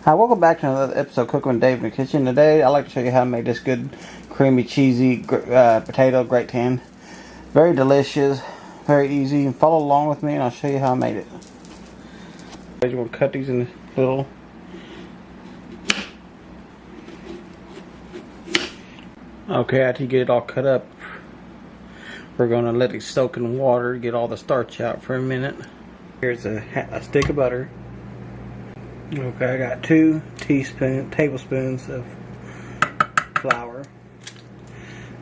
Hi, welcome back to another episode of Cooking with Dave in the Kitchen. Today, I'd like to show you how to make this good, creamy, cheesy potato gratin. Very delicious, very easy. Follow along with me and I'll show you how I made it. You're going to cut these in little. Okay, after you get it all cut up, we're going to let it soak in water, get all the starch out for a minute. Here's a stick of butter. Okay, I got 2 tablespoons of flour.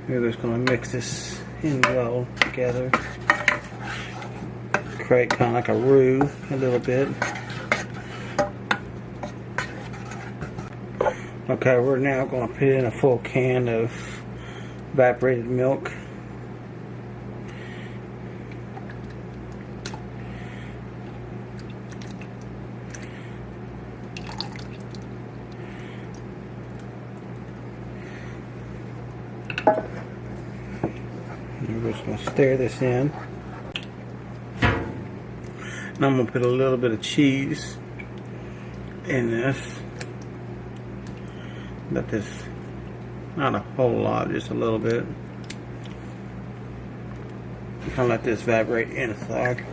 We're just going to mix this in well together. Create kind of like a roux a little bit. Okay, we're now going to put in a full can of evaporated milk. We're just going to stir this in. And I'm going to put a little bit of cheese in this. But this, not a whole lot, just a little bit. Kind of let this evaporate inside.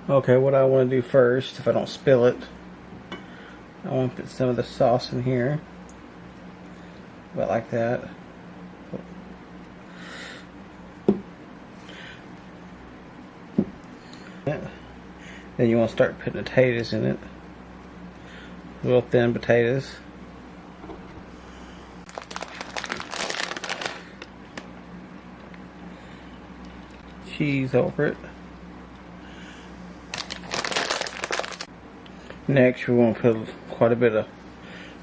Okay, what I want to do first, if I don't spill it, I want to put some of the sauce in here. About like that. Then you want to start putting potatoes in it. Real thin potatoes. Cheese over it. Next, we want to put quite a bit of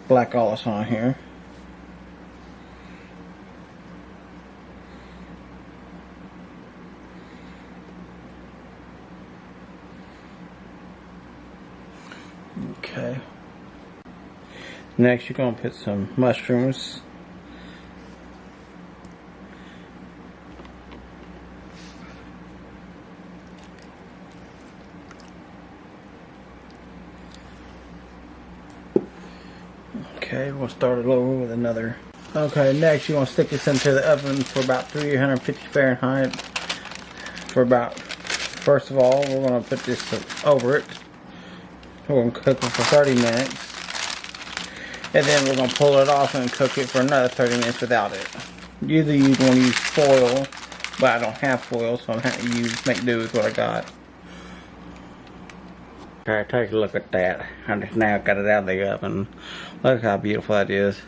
black olives on here. Okay. Next, you're going to put some mushrooms. Okay, we'll start it over with another. Okay, next you want to stick this into the oven for about 350 Fahrenheit. For about, first of all, we're going to put this over it. We're going to cook it for 30 minutes. And then we're going to pull it off and cook it for another 30 minutes without it. Usually you're going to use foil, but I don't have foil, so I'm going to make do with what I got. Okay, take a look at that. I just now got it out of the oven. Look how beautiful that is.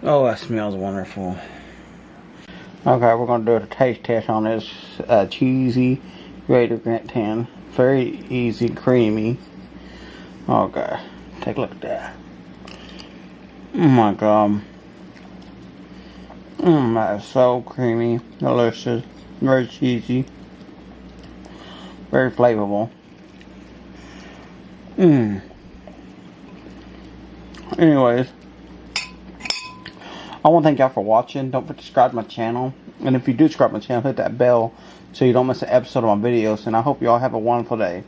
Oh, that smells wonderful. Okay, we're going to do a taste test on this cheesy potato gratin. Very easy, creamy. Okay, take a look at that. Oh my god. That is so creamy, delicious, very cheesy, very flavorful. Anyways, I want to thank y'all for watching. Don't forget to subscribe to my channel. And if you do subscribe to my channel, hit that bell so you don't miss an episode of my videos. And I hope y'all have a wonderful day.